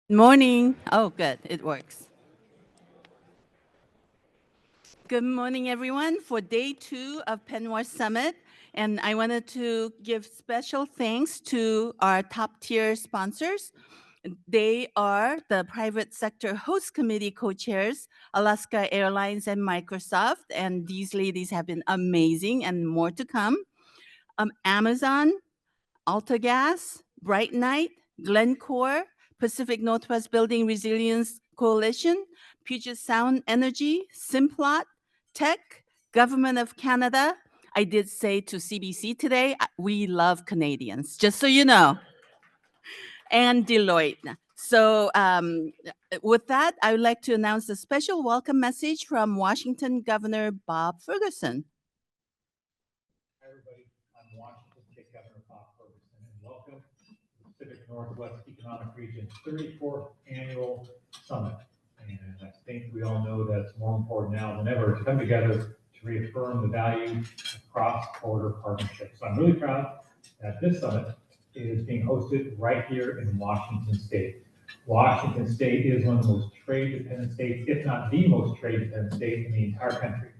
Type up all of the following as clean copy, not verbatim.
Morning. Oh, good. It works. Good morning, everyone, for day 2 of Penwar Summit. And I wanted to give special thanks to our top tier sponsors. They are the private sector host committee co-chairs, Alaska Airlines and Microsoft. And these ladies have been amazing and more to come. Amazon, AltaGas, Bright Night, Glencore, Pacific Northwest Building Resilience Coalition, Puget Sound Energy, Simplot, Tech, Government of Canada. I did say to CBC today, we love Canadians, just so you know, and Deloitte. So, with that, I would like to announce a special welcome message from Washington Governor Bob Ferguson. Hi, everybody. I'm Washington State Governor Bob Ferguson, and welcome to the Pacific Northwest Economic Region's 34th Annual Summit. And I think we all know that it's more important now than ever to come together to reaffirm the value of cross-border partnerships. So I'm really proud that this summit is being hosted right here in Washington State. Washington State is one of the most trade-dependent states, if not the most trade-dependent state in the entire country.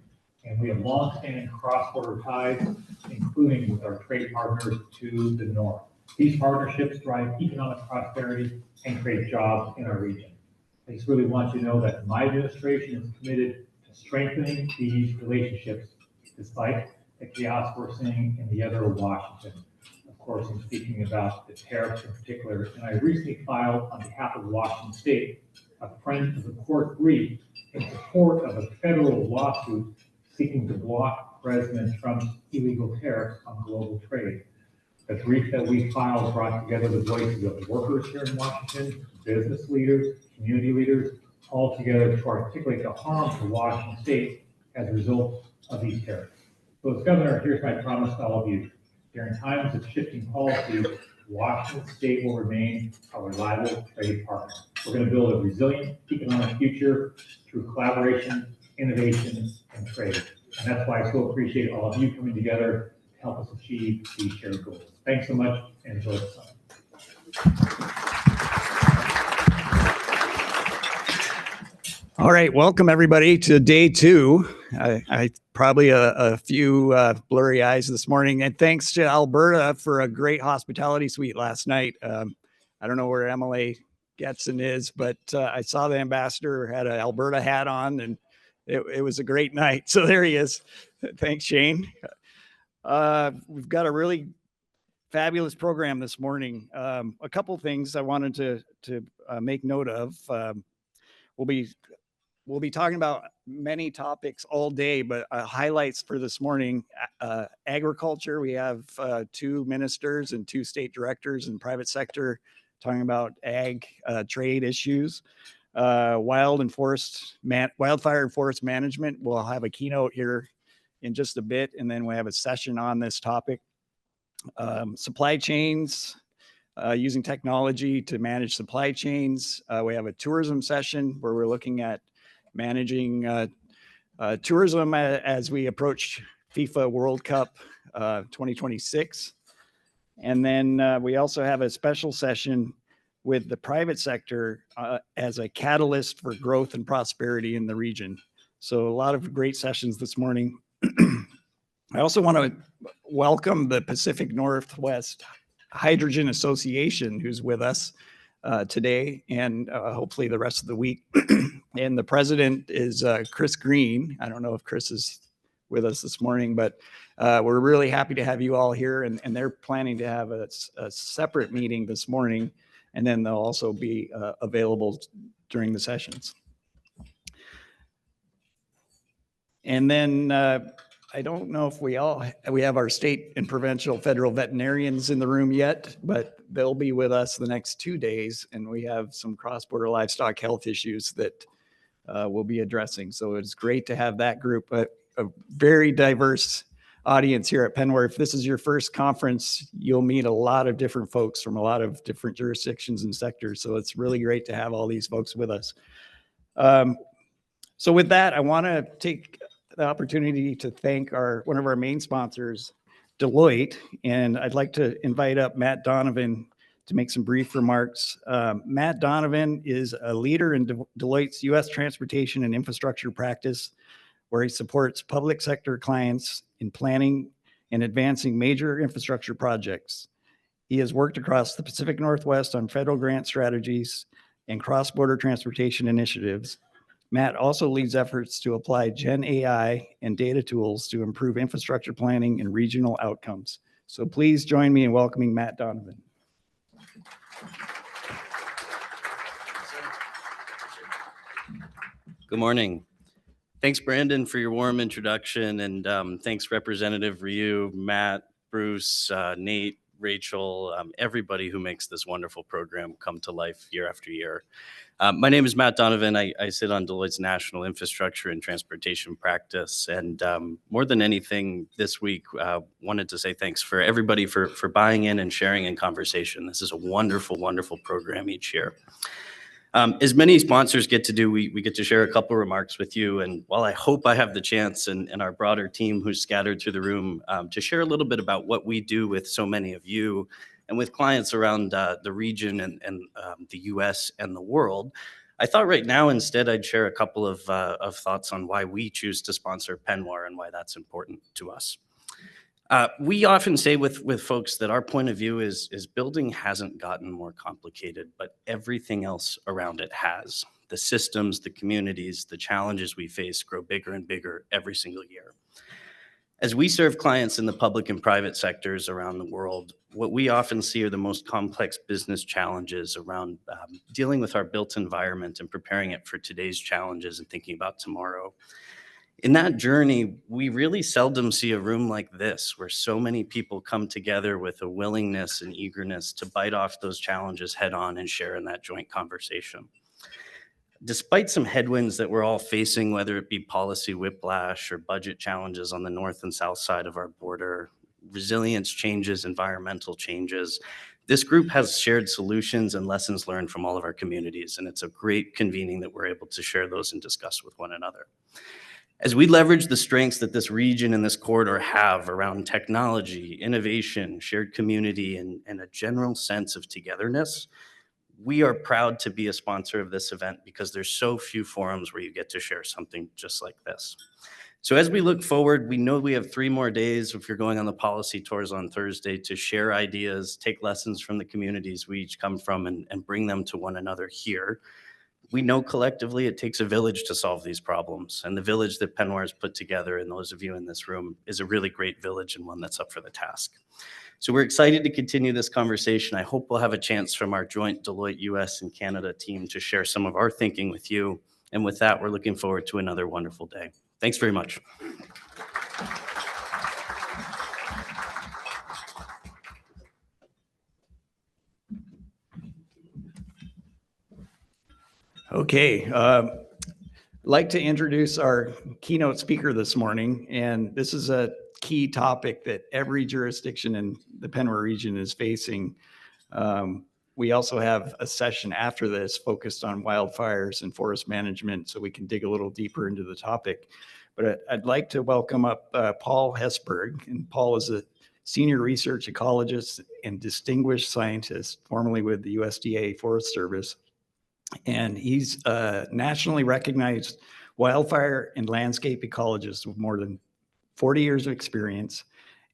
And we have long-standing cross-border ties, including with our trade partners to the north. These partnerships drive economic prosperity and create jobs in our region. I just really want you to know that my administration is committed to strengthening these relationships despite the chaos we're seeing in the other Washington. Of course, I'm speaking about the tariffs in particular, and I recently filed on behalf of Washington State a friend of the court brief in support of a federal lawsuit seeking to block President Trump's illegal tariffs on global trade. The brief that we filed brought together the voices of the workers here in Washington, business leaders, community leaders, all together to articulate the harm to Washington State as a result of these tariffs. So as governor, here's my promise to all of you. During times of shifting policy, Washington State will remain a reliable trade partner. We're going to build a resilient economic future through collaboration, innovation, and trade. And that's why I so appreciate all of you coming together to help us achieve these shared goals. Thanks so much, and enjoy the summit. All right, welcome everybody to day 2. I probably a few blurry eyes this morning, and thanks to Alberta for a great hospitality suite last night. I don't know where MLA Getson is, but I saw the ambassador had an Alberta hat on, and it was a great night. So there he is. Thanks, Shane. We've got a really fabulous program this morning. A couple things I wanted to make note of. We'll be talking about many topics all day, but highlights for this morning, agriculture. We have 2 ministers and 2 state directors in private sector talking about ag trade issues. Wildfire and forest management. We'll have a keynote here in just a bit, and then we have a session on this topic. Supply chains, using technology to manage supply chains. We have a tourism session where we're looking at managing tourism as we approach FIFA World Cup 2026. And then we also have a special session with the private sector as a catalyst for growth and prosperity in the region. So a lot of great sessions this morning. I also want to welcome the Pacific Northwest Hydrogen Association, who's with us today and hopefully the rest of the week. And the president is Chris Green. I don't know if Chris is with us this morning, but we're really happy to have you all here. And they're planning to have a separate meeting this morning, and then they'll also be available during the sessions. And then I don't know if we have our state and provincial federal veterinarians in the room yet, but they'll be with us the next 2 days, and we have some cross-border livestock health issues that we'll be addressing. So it's great to have that group, a very diverse audience here at Penwar. If this is your first conference, you'll meet a lot of different folks from a lot of different jurisdictions and sectors. So it's really great to have all these folks with us. So with that, I want to take the opportunity to thank one of our main sponsors, Deloitte, and I'd like to invite up Matt Donovan to make some brief remarks. Matt Donovan is a leader in Deloitte's U.S. transportation and infrastructure practice, where he supports public sector clients in planning and advancing major infrastructure projects. He has worked across the Pacific Northwest on federal grant strategies and cross-border transportation initiatives. Matt also leads efforts to apply Gen AI and data tools to improve infrastructure planning and regional outcomes. So please join me in welcoming Matt Donovan. Good morning. Thanks, Brandon, for your warm introduction, and thanks, Representative Ryu, Matt, Bruce, Nate, Rachel, everybody who makes this wonderful program come to life year after year. My name is Matt Donovan. I sit on Deloitte's National Infrastructure and Transportation practice, and more than anything this week, wanted to say thanks for everybody for buying in and sharing in conversation. This is a wonderful, wonderful program each year. As many sponsors get to do, we get to share a couple remarks with you. And while I hope I have the chance and our broader team who's scattered through the room to share a little bit about what we do with so many of you and with clients around the region and the US and the world, I thought right now instead I'd share a couple of thoughts on why we choose to sponsor Penwar and why that's important to us. We often say with folks that our point of view is building hasn't gotten more complicated, but everything else around it has. The systems, the communities, the challenges we face grow bigger and bigger every single year. As we serve clients in the public and private sectors around the world, what we often see are the most complex business challenges around dealing with our built environment and preparing it for today's challenges and thinking about tomorrow. In that journey, we really seldom see a room like this, where so many people come together with a willingness and eagerness to bite off those challenges head on and share in that joint conversation. Despite some headwinds that we're all facing, whether it be policy whiplash or budget challenges on the north and south side of our border, resilience changes, environmental changes, this group has shared solutions and lessons learned from all of our communities, and it's a great convening that we're able to share those and discuss with one another. As we leverage the strengths that this region and this corridor have around technology, innovation, shared community, and a general sense of togetherness, we are proud to be a sponsor of this event because there's so few forums where you get to share something just like this. So as we look forward, we know we have 3 more days, if you're going on the policy tours on Thursday, to share ideas, take lessons from the communities we each come from, and bring them to one another here. We know collectively it takes a village to solve these problems, and the village that Penwar has put together, and those of you in this room, is a really great village and one that's up for the task. So we're excited to continue this conversation. I hope we'll have a chance from our joint Deloitte US and Canada team to share some of our thinking with you. And with that, we're looking forward to another wonderful day. Thanks very much. Okay, I'd like to introduce our keynote speaker this morning, and this is a key topic that every jurisdiction in the Penwar region is facing. We also have a session after this focused on wildfires and forest management, so we can dig a little deeper into the topic. But I'd like to welcome up Paul Hesburgh, and Paul is a senior research ecologist and distinguished scientist, formerly with the USDA Forest Service. And he's a nationally recognized wildfire and landscape ecologist with more than 40 years of experience.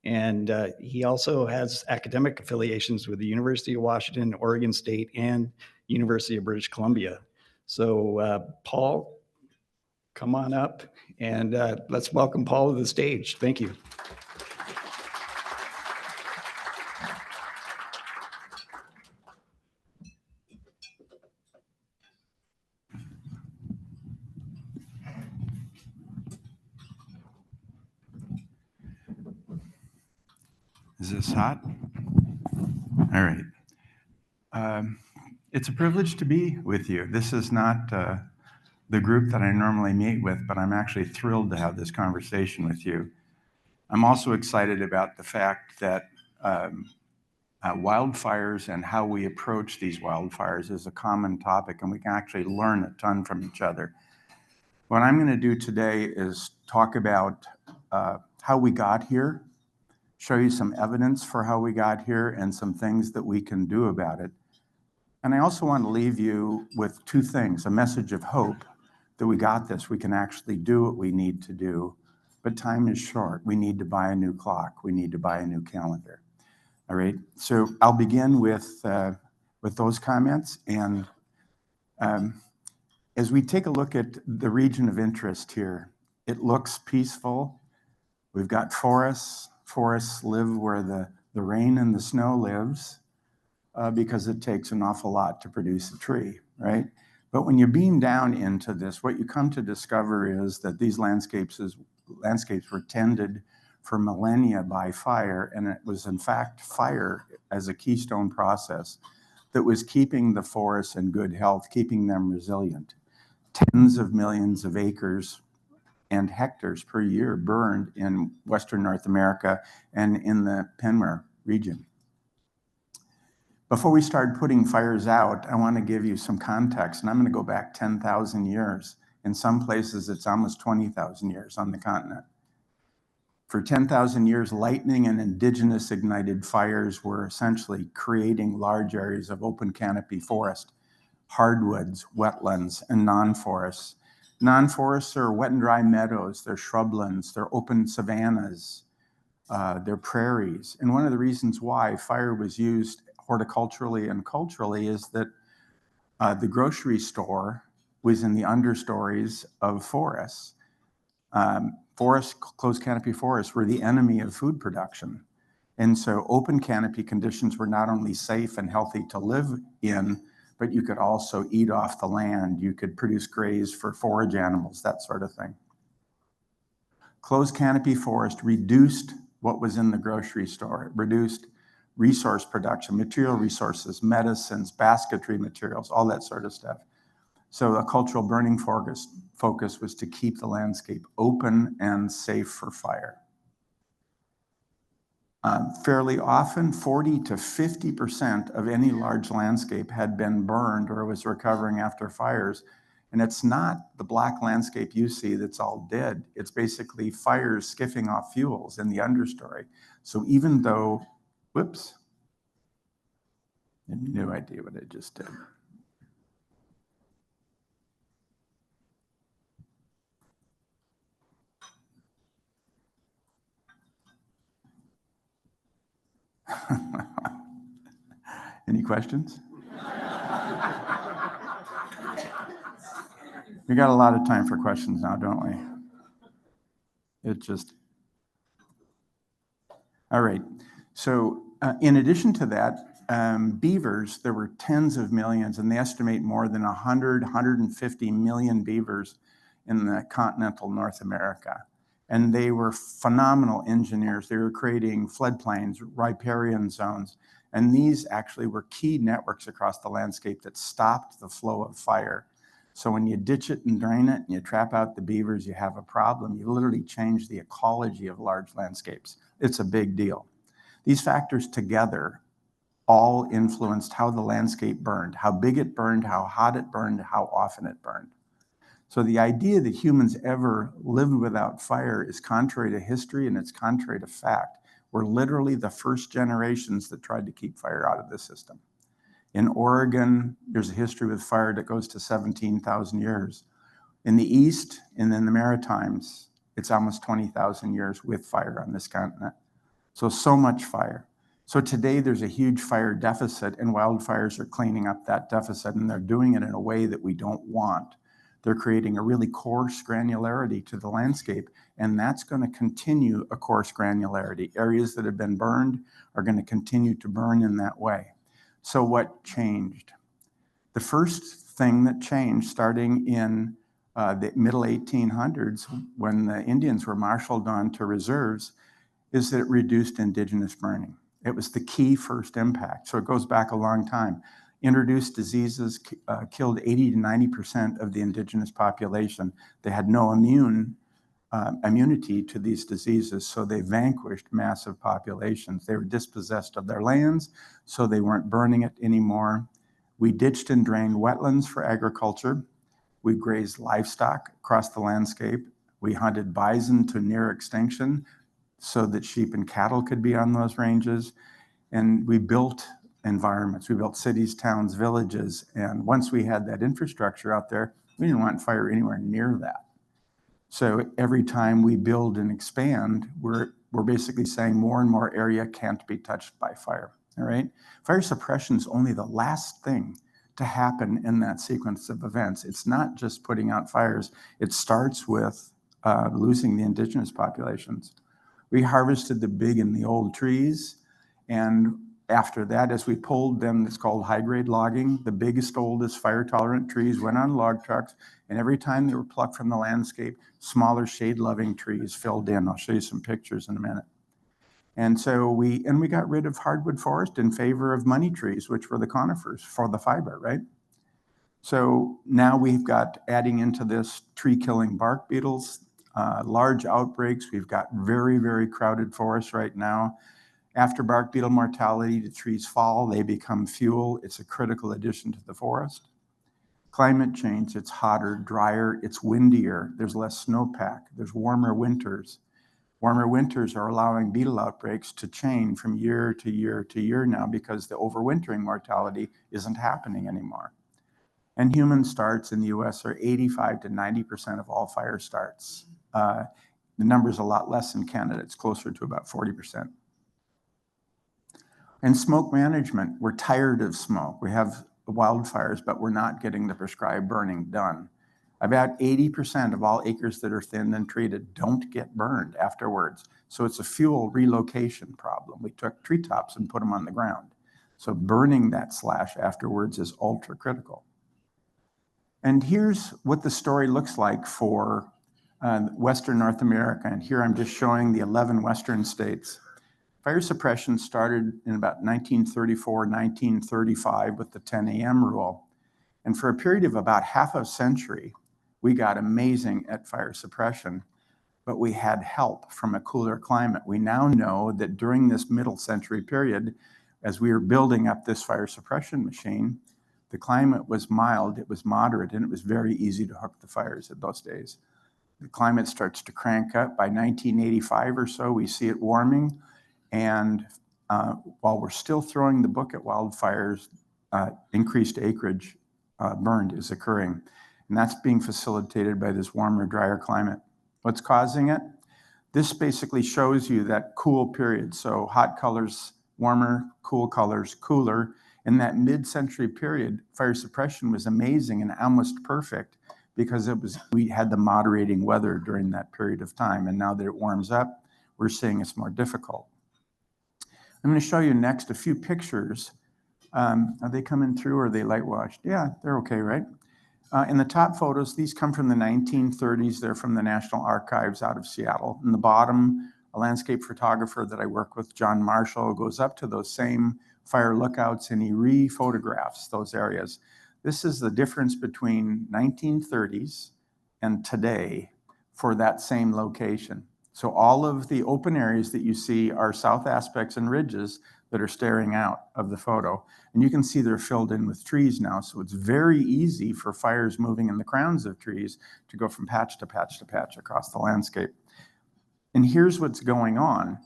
And he also has academic affiliations with the University of Washington, Oregon State, and University of British Columbia. So Paul, come on up, and let's welcome Paul to the stage. Thank you. Is this hot? All right. It's a privilege to be with you. This is not the group that I normally meet with, but I'm actually thrilled to have this conversation with you. I'm also excited about the fact that wildfires and how we approach these wildfires is a common topic, and we can actually learn a ton from each other. What I'm going to do today is talk about how we got here, show you some evidence for how we got here and some things that we can do about it. And I also want to leave you with two things: a message of hope that we got this, we can actually do what we need to do, but time is short. We need to buy a new clock. We need to buy a new calendar. All right, so I'll begin with those comments. And as we take a look at the region of interest here, it looks peaceful. We've got forests. Forests live where the rain and the snow lives because it takes an awful lot to produce a tree, right? But when you beam down into this, what you come to discover is that these landscapes were tended for millennia by fire, and it was in fact fire as a keystone process that was keeping the forests in good health, keeping them resilient. Tens of millions of acres and hectares per year burned in Western North America and in the Penmar region. Before we start putting fires out, I want to give you some context, and I'm going to go back 10,000 years. In some places, it's almost 20,000 years on the continent. For 10,000 years, lightning and indigenous ignited fires were essentially creating large areas of open canopy forest, hardwoods, wetlands, and non-forests. Non-forests are wet and dry meadows, they're shrublands, they're open savannas, they're prairies. And one of the reasons why fire was used horticulturally and culturally is that the grocery store was in the understories of forests. Closed canopy forests were the enemy of food production. And so open canopy conditions were not only safe and healthy to live in, but you could also eat off the land. You could produce graze for forage animals, that sort of thing. Closed canopy forest reduced what was in the grocery store. It reduced resource production, material resources, medicines, basketry materials, all that sort of stuff. So a cultural burning focus was to keep the landscape open and safe for fire. Fairly often, 40 to 50% of any large landscape had been burned or was recovering after fires. And it's not the black landscape you see that's all dead. It's basically fires skiffing off fuels in the understory. So even though, whoops, I had no idea what I just did. Any questions? We got a lot of time for questions now, don't we? All right. So in addition to that, beavers, there were tens of millions, and they estimate more than 150 million beavers in the continental North America. And they were phenomenal engineers. They were creating floodplains, riparian zones, and these actually were key networks across the landscape that stopped the flow of fire. So when you ditch it and drain it and you trap out the beavers, you have a problem. You literally change the ecology of large landscapes. It's a big deal. These factors together all influenced how the landscape burned, how big it burned, how hot it burned, how often it burned. So the idea that humans ever lived without fire is contrary to history and it's contrary to fact. We're literally the first generations that tried to keep fire out of the system. In Oregon, there's a history with fire that goes to 17,000 years. In the East and in the Maritimes, it's almost 20,000 years with fire on this continent. So much fire. So today there's a huge fire deficit, and wildfires are cleaning up that deficit, and they're doing it in a way that we don't want. They're creating a really coarse granularity to the landscape, and that's going to continue a coarse granularity. Areas that have been burned are going to continue to burn in that way. So what changed? The first thing that changed, starting in the middle 1800s, when the Indians were marshaled on to reserves, is that it reduced indigenous burning. It was the key first impact. So it goes back a long time. Introduced diseases killed 80 to 90% of the indigenous population. They had no immunity to these diseases, so they vanquished massive populations. They were dispossessed of their lands, so they weren't burning it anymore. We ditched and drained wetlands for agriculture. We grazed livestock across the landscape. We hunted bison to near extinction. so that sheep and cattle could be on those ranges. And we built environments. We built cities, towns, villages. And once we had that infrastructure out there, we didn't want fire anywhere near that. So every time we build and expand, we're basically saying more and more area can't be touched by fire, all right? Fire suppression is only the last thing to happen in that sequence of events. It's not just putting out fires. It starts with losing the indigenous populations. We harvested the big and the old trees, and after that, as we pulled them, it's called high-grade logging. The biggest, oldest fire-tolerant trees went on log trucks, and every time they were plucked from the landscape, smaller shade-loving trees filled in. I'll show you some pictures in a minute. And so we got rid of hardwood forest in favor of money trees, which were the conifers for the fiber, right? So now we've got, adding into this, tree-killing bark beetles, large outbreaks. We've got very, very crowded forests right now. After bark beetle mortality, the trees fall, they become fuel. It's a critical addition to the forest. Climate change, it's hotter, drier, it's windier, there's less snowpack, there's warmer winters. Warmer winters are allowing beetle outbreaks to change from year to year to year now because the overwintering mortality isn't happening anymore. And human starts in the US are 85 to 90% of all fire starts. The number's a lot less in Canada, it's closer to about 40%. And smoke management, we're tired of smoke. We have wildfires, but we're not getting the prescribed burning done. About 80% of all acres that are thinned and treated don't get burned afterwards. So it's a fuel relocation problem. We took treetops and put them on the ground. So burning that slash afterwards is ultra critical. And here's what the story looks like for Western North America. And here I'm just showing the 11 Western states. Fire suppression started in about 1934, 1935 with the 10 a.m. rule. And for a period of about half a century, we got amazing at fire suppression, but we had help from a cooler climate. We now know that during this middle century period, as we were building up this fire suppression machine, the climate was mild, it was moderate, and it was very easy to hook the fires at those days. The climate starts to crank up. By 1985 or so, we see it warming. And while we're still throwing the book at wildfires, increased acreage burned is occurring. And that's being facilitated by this warmer, drier climate. What's causing it? This basically shows you that cool period. So hot colors, warmer, cool colors, cooler. In that mid-century period, fire suppression was amazing and almost perfect because we had the moderating weather during that period of time. And now that it warms up, we're seeing it's more difficult. I'm going to show you next a few pictures. Are they coming through or are they light washed? Yeah, they're okay, right? In the top photos, these come from the 1930s. They're from the National Archives out of Seattle. In the bottom, a landscape photographer that I work with, John Marshall, goes up to those same fire lookouts and he re-photographs those areas. This is the difference between 1930s and today for that same location. So all of the open areas that you see are south aspects and ridges that are staring out of the photo. And you can see they're filled in with trees now. So it's very easy for fires moving in the crowns of trees to go from patch to patch to patch across the landscape. And here's what's going on.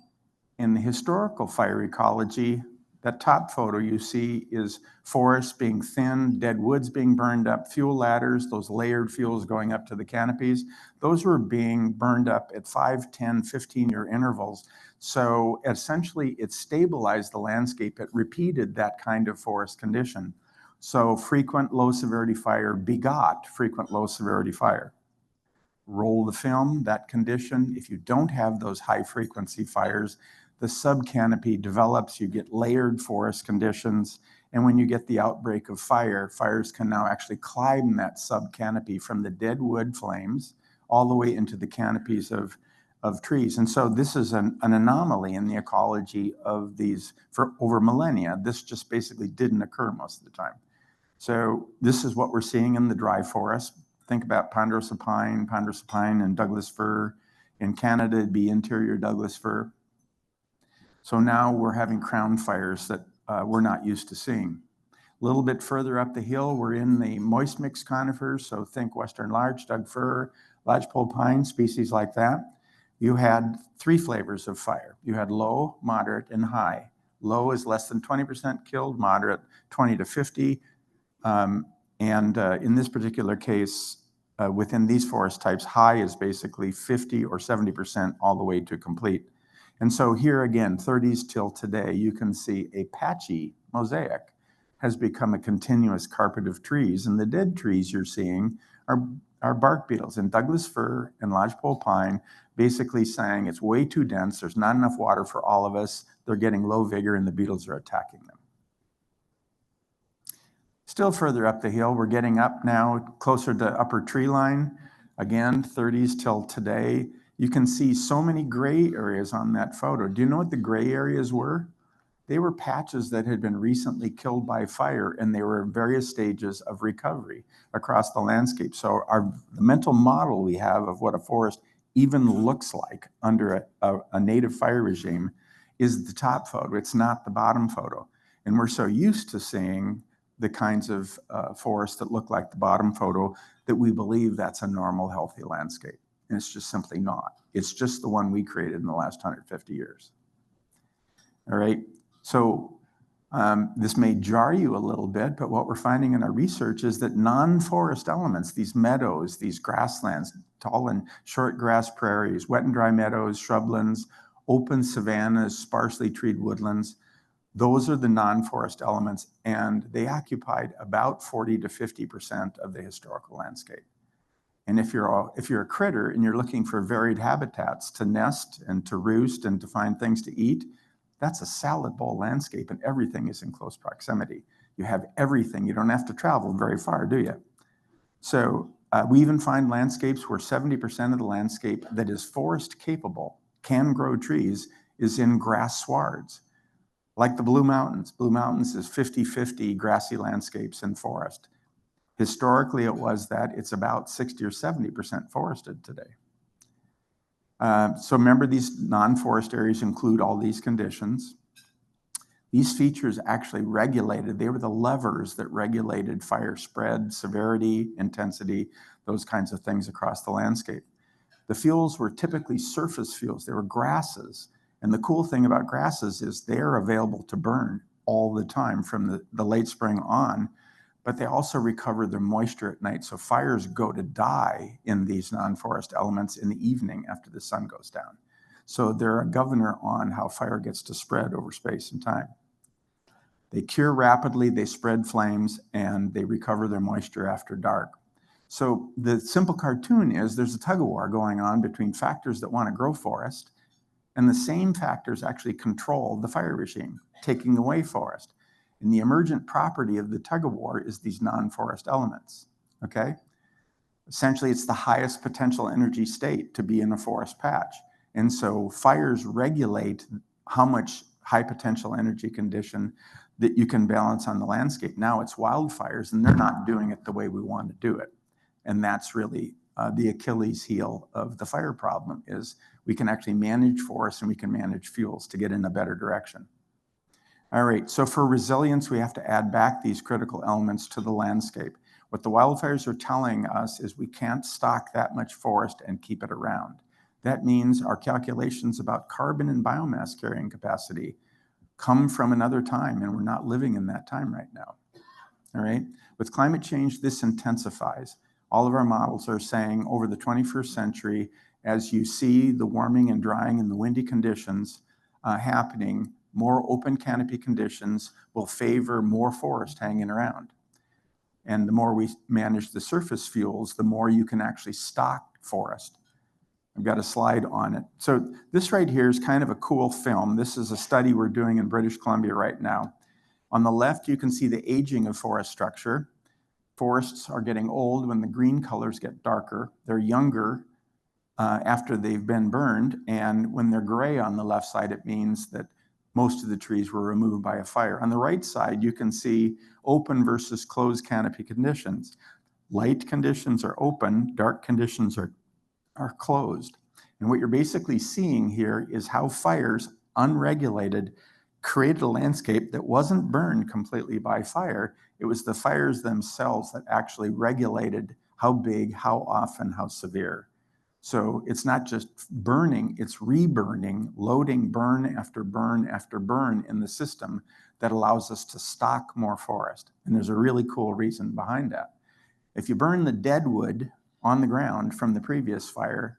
In the historical fire ecology, that top photo you see is forests being thinned, dead woods being burned up, fuel ladders, those layered fuels going up to the canopies. Those were being burned up at 5, 10, 15-year intervals. So essentially it stabilized the landscape. It repeated that kind of forest condition. So frequent low severity fire begot frequent low severity fire. Roll the film, that condition. If you don't have those high frequency fires, the subcanopy develops, you get layered forest conditions, and when you get the outbreak of fire, fires can now actually climb that subcanopy from the dead wood flames all the way into the canopies of trees. And so this is an anomaly in the ecology of these for over millennia. This just basically didn't occur most of the time. So this is what we're seeing in the dry forest. Think about ponderosa pine, and Douglas fir. In Canada, it'd be interior Douglas fir. So now we're having crown fires that we're not used to seeing. A little bit further up the hill, we're in the moist mixed conifers. So think western larch, Doug fir, lodgepole pine, species like that. you had three flavors of fire. You had low, moderate, and high. Low is less than 20% killed, moderate 20 to 50. In this particular case, within these forest types, high is basically 50 or 70% all the way to complete. And so here again, 30s till today, you can see a patchy mosaic has become a continuous carpet of trees. And the dead trees you're seeing are bark beetles. And Douglas fir and lodgepole pine basically saying it's way too dense, there's not enough water for all of us, they're getting low vigor and the beetles are attacking them. Still further up the hill, we're getting up now closer to upper tree line. Again, 30s till today. You can see so many gray areas on that photo. Do you know what the gray areas were? They were patches that had been recently killed by fire, and they were in various stages of recovery across the landscape. So the mental model we have of what a forest even looks like under a native fire regime is the top photo. It's not the bottom photo. And we're so used to seeing the kinds of forests that look like the bottom photo that we believe that's a normal, healthy landscape. And it's just simply not. It's just the one we created in the last 150 years. All right. So this may jar you a little bit, but what we're finding in our research is that non-forest elements, these meadows, these grasslands, tall and short grass prairies, wet and dry meadows, shrublands, open savannas, sparsely treed woodlands, those are the non-forest elements, and they occupied about 40 to 50% of the historical landscape. And if you're a critter and you're looking for varied habitats to nest and to roost and to find things to eat, that's a salad bowl landscape, and everything is in close proximity. You have everything. You don't have to travel very far, do you? So we even find landscapes where 70% of the landscape that is forest capable, can grow trees, is in grass swards. Like the Blue Mountains. Blue Mountains is 50-50 grassy landscapes and forest. Historically, it was that. It's about 60 or 70% forested today. So remember, these non-forest areas include all these conditions. These features actually regulated, they were the levers that regulated fire spread, severity, intensity, those kinds of things across the landscape. The fuels were typically surface fuels. They were grasses. And the cool thing about grasses is they're available to burn all the time from the late spring on, but they also recover their moisture at night. So fires go to die in these non-forest elements in the evening after the sun goes down. So they're a governor on how fire gets to spread over space and time. They cure rapidly, they spread flames, and they recover their moisture after dark. So the simple cartoon is there's a tug of war going on between factors that want to grow forest, and the same factors actually control the fire regime, taking away forest. And the emergent property of the tug of war is these non-forest elements, okay? Essentially, it's the highest potential energy state to be in a forest patch. And so fires regulate how much high potential energy condition that you can balance on the landscape. Now it's wildfires, and they're not doing it the way we want to do it. And that's really the Achilles heel of the fire problem is we can actually manage forests and we can manage fuels to get in a better direction. All right, so for resilience, we have to add back these critical elements to the landscape. What the wildfires are telling us is we can't stock that much forest and keep it around. That means our calculations about carbon and biomass carrying capacity come from another time, and we're not living in that time right now. All right, with climate change, this intensifies. All of our models are saying over the 21st century, as you see the warming and drying and the windy conditions happening, more open canopy conditions will favor more forest hanging around. And the more we manage the surface fuels, the more you can actually stock forest. I've got a slide on it. So this right here is kind of a cool film. This is a study we're doing in British Columbia right now. On the left, you can see the aging of forest structure. Forests are getting old when the green colors get darker. They're younger after they've been burned. And when they're gray on the left side, it means that most of the trees were removed by a fire. On the right side, you can see open versus closed canopy conditions. Light conditions are open, dark conditions are closed. And what you're basically seeing here is how fires, unregulated, created a landscape that wasn't burned completely by fire. It was the fires themselves that actually regulated how big, how often, how severe. So it's not just burning, it's reburning, loading burn after burn after burn in the system that allows us to stock more forest. And there's a really cool reason behind that. If you burn the dead wood on the ground from the previous fire,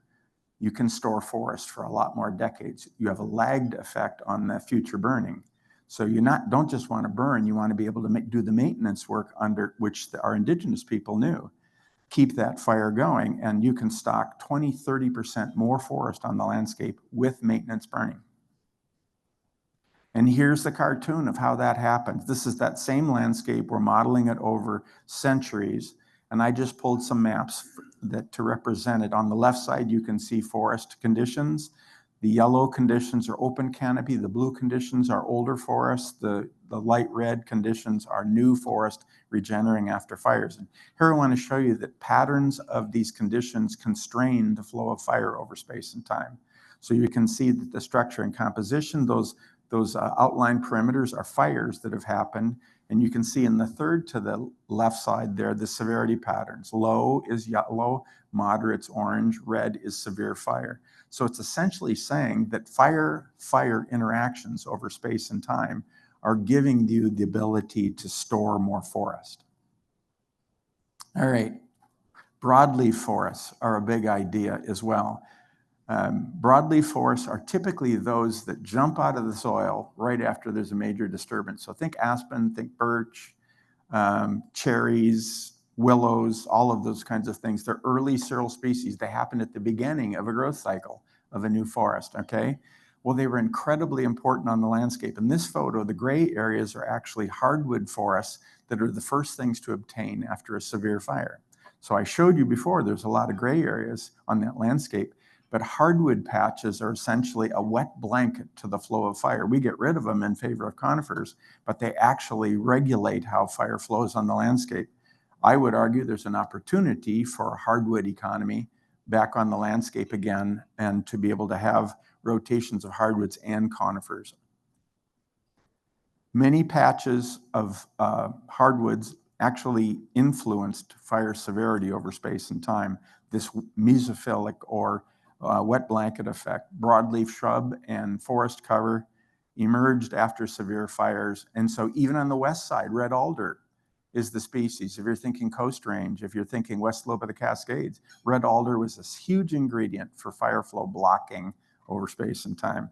you can store forest for a lot more decades. You have a lagged effect on the future burning. So you don't just want to burn, you want to be able to do the maintenance work under which our indigenous people knew. Keep that fire going, and you can stock 20, 30% more forest on the landscape with maintenance burning. And here's the cartoon of how that happens. This is that same landscape. We're modeling it over centuries. And I just pulled some maps to represent it. On the left side, you can see forest conditions. The yellow conditions are open canopy. The blue conditions are older forest. The light red conditions are new forest regenerating after fires. And here I want to show you that patterns of these conditions constrain the flow of fire over space and time. So you can see that the structure and composition, those outline perimeters are fires that have happened. And you can see in the third to the left side there, the severity patterns. Low is yellow, moderate's orange, red is severe fire. So it's essentially saying that fire interactions over space and time are giving you the ability to store more forest. All right, broadleaf forests are a big idea as well. Broadleaf forests are typically those that jump out of the soil right after there's a major disturbance. So think aspen, think birch, cherries, willows, all of those kinds of things. They're early seral species. They happen at the beginning of a growth cycle of a new forest, okay? Well, they were incredibly important on the landscape. In this photo, the gray areas are actually hardwood forests that are the first things to obtain after a severe fire. So I showed you before, there's a lot of gray areas on that landscape, but hardwood patches are essentially a wet blanket to the flow of fire. We get rid of them in favor of conifers, but they actually regulate how fire flows on the landscape. I would argue there's an opportunity for a hardwood economy back on the landscape again, and to be able to have rotations of hardwoods and conifers. Many patches of hardwoods actually influenced fire severity over space and time. This mesophilic or wet blanket effect, broadleaf shrub and forest cover emerged after severe fires. And so even on the west side, red alder is the species. If you're thinking Coast Range, if you're thinking West Slope of the Cascades, red alder was this huge ingredient for fire flow blocking over space and time.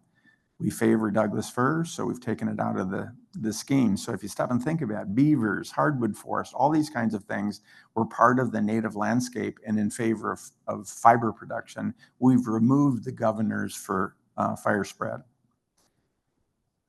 We favor Douglas fir, so we've taken it out of the scheme. So if you stop and think about it, beavers, hardwood forest, all these kinds of things were part of the native landscape, and in favor of fiber production, we've removed the governors for fire spread.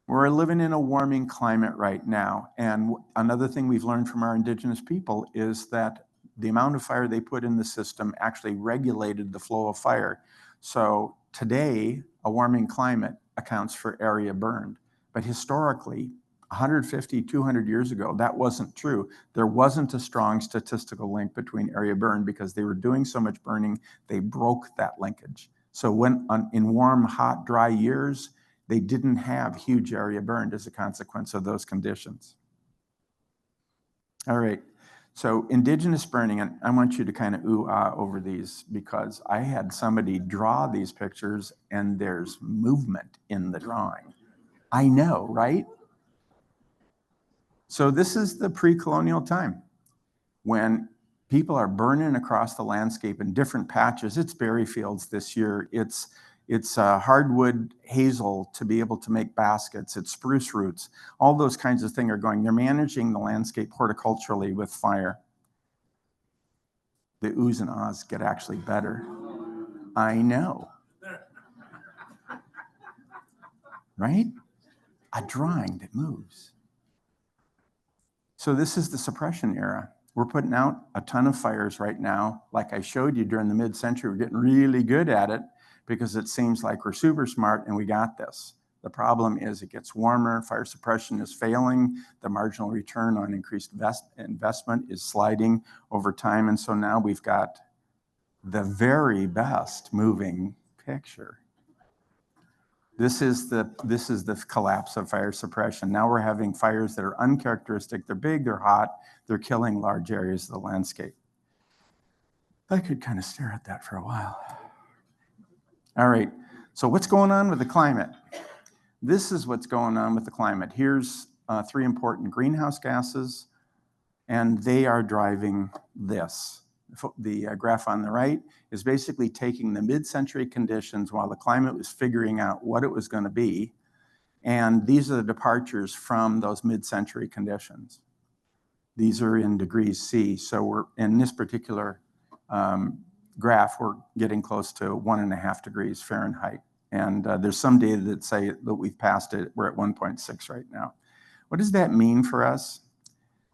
We're living in a warming climate right now, and another thing we've learned from our indigenous people is that the amount of fire they put in the system actually regulated the flow of fire. So today, a warming climate accounts for area burned. But historically, 150, 200 years ago, that wasn't true. There wasn't a strong statistical link between area burned because they were doing so much burning, they broke that linkage. So in warm, hot, dry years, they didn't have huge area burned as a consequence of those conditions. All right, so indigenous burning, and I want you to kind of ooh-ah over these because I had somebody draw these pictures and there's movement in the drawing. I know, right? So this is the pre-colonial time when people are burning across the landscape in different patches. It's berry fields this year. It's hardwood hazel to be able to make baskets. It's spruce roots. All those kinds of things are going. They're managing the landscape horticulturally with fire. The oohs and ahs get actually better. I know. Right? A drawing that moves. So this is the suppression era. We're putting out a ton of fires right now. Like I showed you during the mid-century, we're getting really good at it because it seems like we're super smart and we got this. The problem is it gets warmer, fire suppression is failing, the marginal return on increased investment is sliding over time, and so now we've got the very best moving picture. This is the collapse of fire suppression. Now we're having fires that are uncharacteristic, they're big, they're hot, they're killing large areas of the landscape. I could kind of stare at that for a while. All right, so what's going on with the climate? This is what's going on with the climate. Here's 3 important greenhouse gases, and they are driving this. The graph on the right is basically taking the mid-century conditions while the climate was figuring out what it was going to be, and these are the departures from those mid-century conditions. These are in degrees C, so we're in this particular graph, we're getting close to 1.5 degrees Fahrenheit. And there's some data that say that we've passed it. We're at 1.6 right now. What does that mean for us?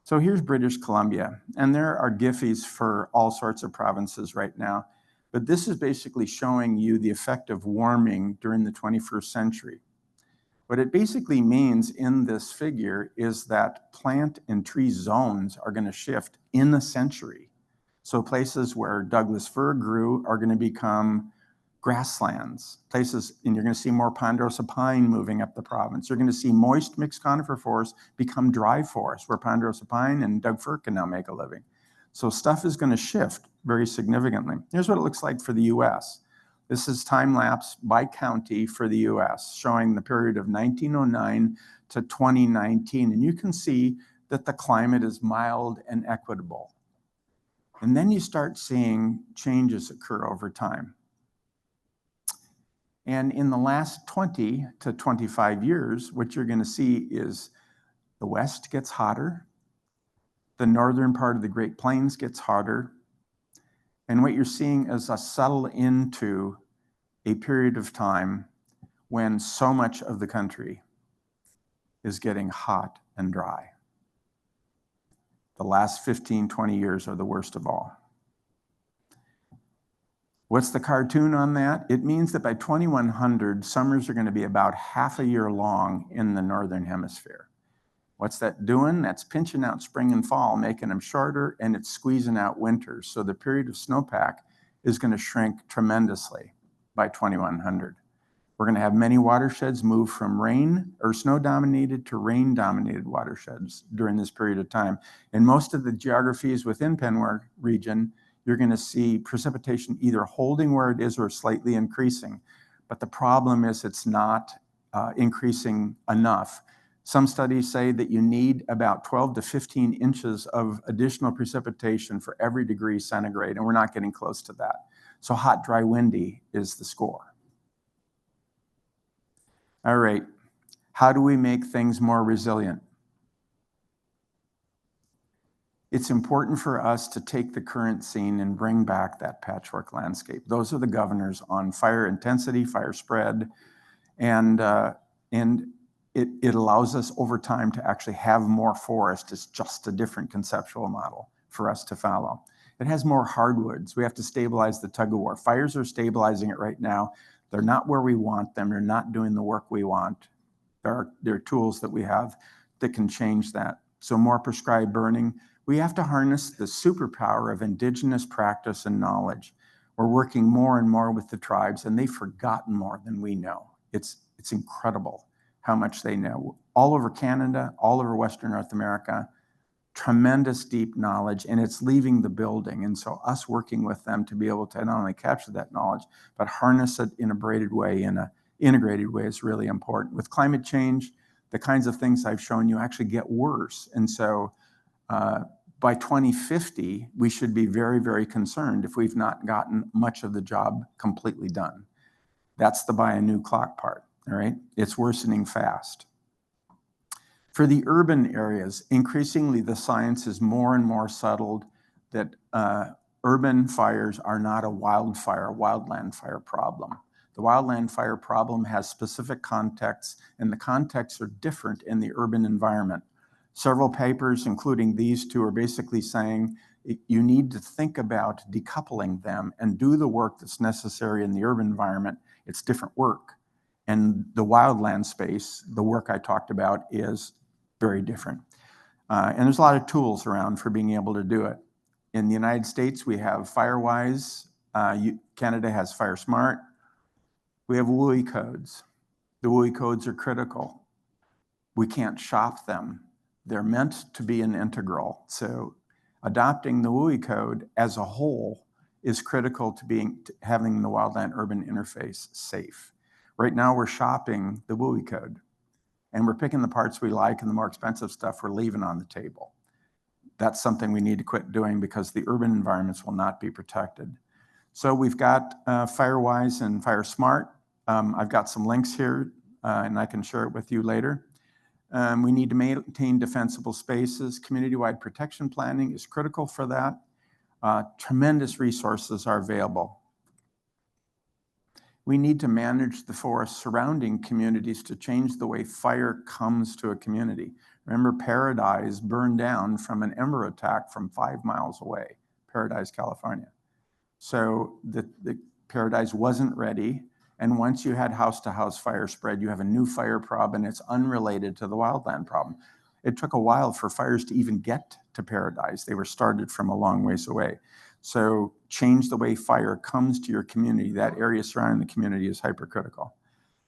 So here's British Columbia, and there are GIFIs for all sorts of provinces right now. But this is basically showing you the effect of warming during the 21st century. What it basically means in this figure is that plant and tree zones are going to shift in a century. So places where Douglas fir grew are going to become grasslands. Places, and you're going to see more ponderosa pine moving up the province. You're going to see moist mixed conifer forests become dry forests, where ponderosa pine and Doug fir can now make a living. So stuff is going to shift very significantly. Here's what it looks like for the US. This is time lapse by county for the US, showing the period of 1909 to 2019. And you can see that the climate is mild and equitable. And then you start seeing changes occur over time. And in the last 20 to 25 years, what you're going to see is the West gets hotter, the northern part of the Great Plains gets hotter, and what you're seeing is a settle into a period of time when so much of the country is getting hot and dry. The last 15, 20 years are the worst of all. What's the cartoon on that? It means that by 2100, summers are going to be about half a year long in the Northern Hemisphere. What's that doing? That's pinching out spring and fall, making them shorter, and it's squeezing out winters. So the period of snowpack is going to shrink tremendously by 2100. We're going to have many watersheds move from rain or snow-dominated to rain-dominated watersheds during this period of time. In most of the geographies within Penwar region, you're going to see precipitation either holding where it is or slightly increasing. But the problem is it's not increasing enough. Some studies say that you need about 12 to 15 inches of additional precipitation for every degree centigrade, and we're not getting close to that. So hot, dry, windy is the score. All right, how do we make things more resilient? It's important for us to take the current scene and bring back that patchwork landscape. Those are the governors on fire intensity, fire spread, and it allows us over time to actually have more forest. It's just a different conceptual model for us to follow. It has more hardwoods. We have to stabilize the tug of war. Fires are stabilizing it right now. They're not where we want them. They're not doing the work we want. There are tools that we have that can change that. So more prescribed burning. We have to harness the superpower of indigenous practice and knowledge. We're working more and more with the tribes, and they've forgotten more than we know. It's incredible how much they know. All over Canada, all over Western North America, tremendous deep knowledge, and it's leaving the building. And so us working with them to be able to not only capture that knowledge, but harness it in a braided way, in an integrated way is really important. With climate change, the kinds of things I've shown you actually get worse. And so by 2050, we should be very, very concerned if we've not gotten much of the job completely done. That's the buy a new clock part, all right? It's worsening fast. For the urban areas, increasingly the science is more and more settled that urban fires are not a wildland fire problem. The wildland fire problem has specific contexts, and the contexts are different in the urban environment. Several papers, including these two, are basically saying you need to think about decoupling them and do the work that's necessary in the urban environment. It's different work. And the wildland space, the work I talked about, is very different. And there's a lot of tools around for being able to do it. In the United States, we have FireWise. Canada has FireSmart. We have WUI codes. The WUI codes are critical. We can't shop them. They're meant to be an integral. So adopting the WUI code as a whole is critical to having the wildland-urban interface safe. Right now, we're shopping the WUI code, and we're picking the parts we like, and the more expensive stuff we're leaving on the table. That's something we need to quit doing because the urban environments will not be protected. So we've got FireWise and FireSmart. I've got some links here, and I can share it with you later. We need to maintain defensible spaces. Community-wide protection planning is critical for that. Tremendous resources are available. We need to manage the forest surrounding communities to change the way fire comes to a community. Remember, Paradise burned down from an Ember attack from 5 miles away, Paradise, California. So the Paradise wasn't ready. And once you had house-to-house fire spread, you have a new fire problem, and it's unrelated to the wildland problem. It took a while for fires to even get to Paradise. They were started from a long ways away. So change the way fire comes to your community. That area surrounding the community is hypercritical.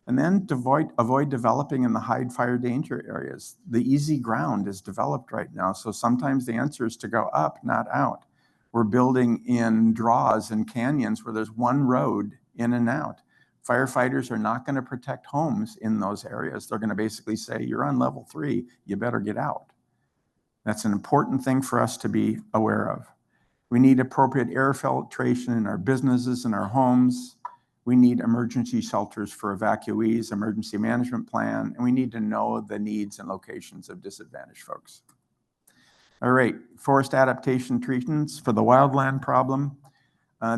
And then avoid developing in the high fire danger areas. The easy ground is developed right now. So sometimes the answer is to go up, not out. We're building in draws and canyons where there's one road in and out. Firefighters are not going to protect homes in those areas. They're going to basically say, you're on level 3, you better get out. That's an important thing for us to be aware of. We need appropriate air filtration in our businesses and our homes. We need emergency shelters for evacuees, emergency management plan, and we need to know the needs and locations of disadvantaged folks. All right, forest adaptation treatments for the wildland problem.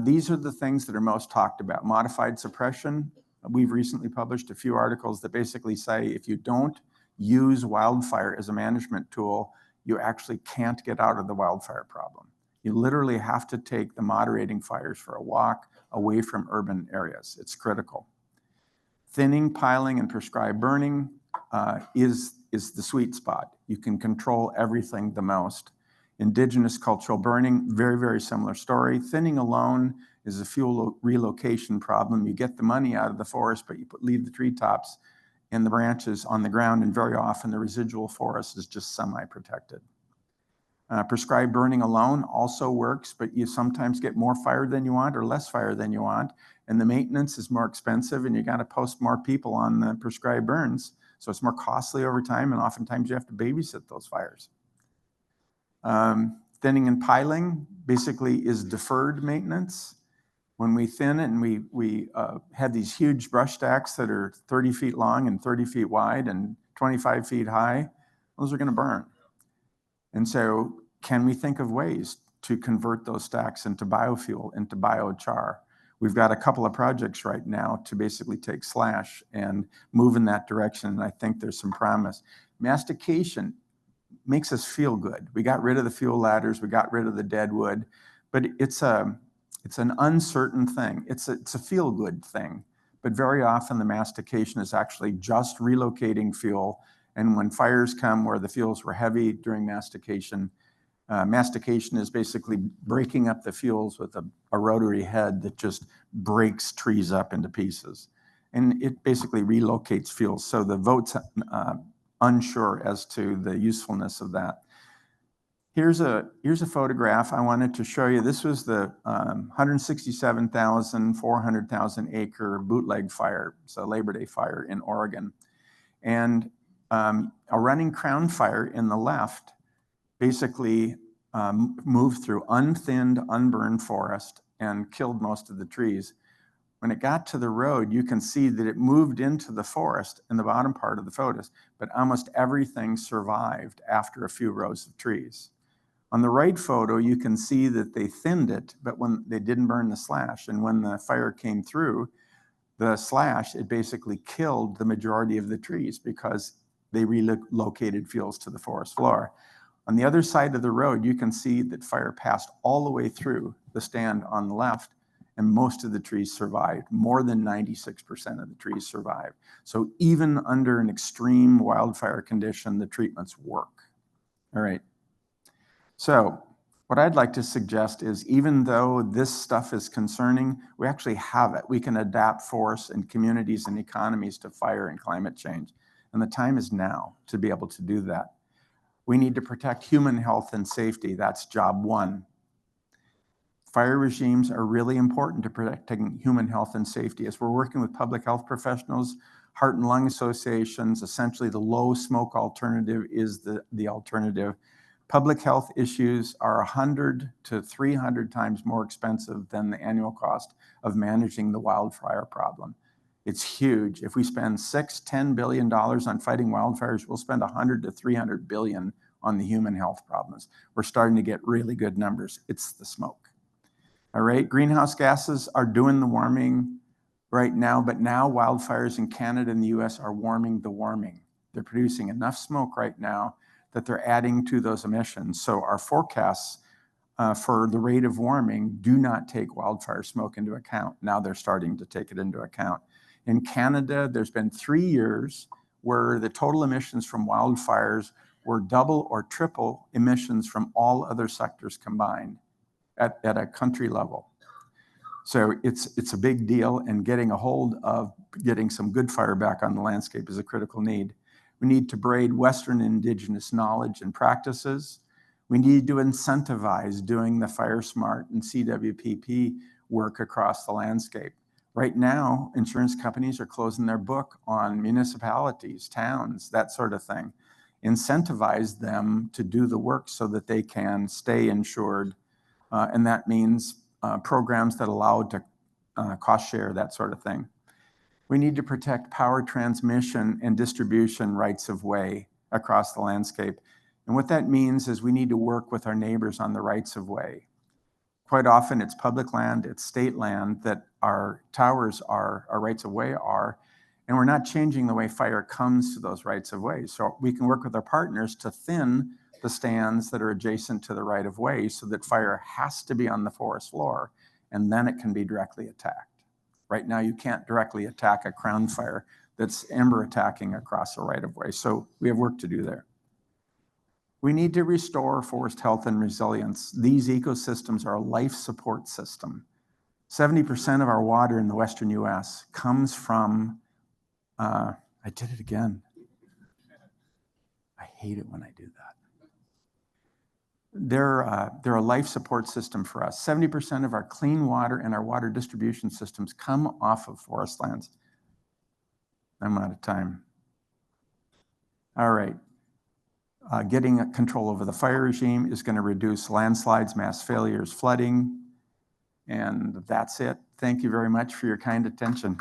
These are the things that are most talked about. Modified suppression. We've recently published a few articles that basically say if you don't use wildfire as a management tool, you actually can't get out of the wildfire problem. You literally have to take the moderating fires for a walk away from urban areas. It's critical. Thinning, piling, and prescribed burning is the sweet spot. You can control everything the most. Indigenous cultural burning, very, very similar story. Thinning alone is a fuel relocation problem. You get the money out of the forest, but you leave the treetops and the branches on the ground, and very often the residual forest is just semi-protected. Prescribed burning alone also works, but you sometimes get more fire than you want or less fire than you want, and the maintenance is more expensive, and you got to post more people on the prescribed burns, so it's more costly over time, and oftentimes you have to babysit those fires. Thinning and piling basically is deferred maintenance. When we thin it and we have these huge brush stacks that are 30 feet long and 30 feet wide and 25 feet high, those are going to burn. And so can we think of ways to convert those stacks into biofuel, into biochar? We've got a couple of projects right now to basically take slash and move in that direction, and I think there's some promise. Mastication makes us feel good. We got rid of the fuel ladders, we got rid of the dead wood, but it's an uncertain thing. It's a feel-good thing, but very often the mastication is actually just relocating fuel. And when fires come where the fuels were heavy during mastication, mastication is basically breaking up the fuels with a rotary head that just breaks trees up into pieces. And it basically relocates fuels. So the vote's unsure as to the usefulness of that. Here's a photograph I wanted to show you. This was the 167,000, 400,000 acre bootleg fire. It's a Labor Day fire in Oregon. And a running crown fire in the left basically moved through unthinned, unburned forest and killed most of the trees. When it got to the road, you can see that it moved into the forest in the bottom part of the photos, but almost everything survived after a few rows of trees. On the right photo, you can see that they thinned it, but when they didn't burn the slash, and when the fire came through, the slash, it basically killed the majority of the trees because they relocated fuels to the forest floor. On the other side of the road, you can see that fire passed all the way through the stand on the left, and most of the trees survived. More than 96% of the trees survived. So even under an extreme wildfire condition, the treatments work. All right. So what I'd like to suggest is even though this stuff is concerning, we actually have it. We can adapt forests and communities and economies to fire and climate change. And the time is now to be able to do that. We need to protect human health and safety. That's job one. Fire regimes are really important to protecting human health and safety. As we're working with public health professionals, heart and lung associations, essentially the low smoke alternative is the alternative. Public health issues are 100 to 300 times more expensive than the annual cost of managing the wildfire problem. It's huge. If we spend $10 billion on fighting wildfires, we'll spend 100 to 300 billion on the human health problems. We're starting to get really good numbers. It's the smoke. All right, greenhouse gases are doing the warming right now, but now wildfires in Canada and the US are warming the warming. They're producing enough smoke right now that they're adding to those emissions. So our forecasts for the rate of warming do not take wildfire smoke into account. Now they're starting to take it into account. In Canada, there's been 3 years where the total emissions from wildfires were double or triple emissions from all other sectors combined at a country level. So it's a big deal, and getting a hold of getting some good fire back on the landscape is a critical need. We need to braid Western Indigenous knowledge and practices. We need to incentivize doing the Fire Smart and CWPP work across the landscape. Right now, insurance companies are closing their book on municipalities, towns, that sort of thing. Incentivize them to do the work so that they can stay insured. And that means programs that allow to cost share, that sort of thing. We need to protect power transmission and distribution rights of way across the landscape. And what that means is we need to work with our neighbors on the rights of way. Quite often it's public land, it's state land that our towers are, our rights of way are, and we're not changing the way fire comes to those rights of way. So we can work with our partners to thin the stands that are adjacent to the right of way so that fire has to be on the forest floor, and then it can be directly attacked. Right now, you can't directly attack a crown fire that's ember attacking across a right of way. So we have work to do there. We need to restore forest health and resilience. These ecosystems are a life support system. 70% of our water in the Western US comes from, I did it again. I hate it when I do that. They're a life support system for us. 70% of our clean water and our water distribution systems come off of forest lands. I'm out of time. All right. Getting control over the fire regime is going to reduce landslides, mass failures, flooding, and that's it. Thank you very much for your kind attention.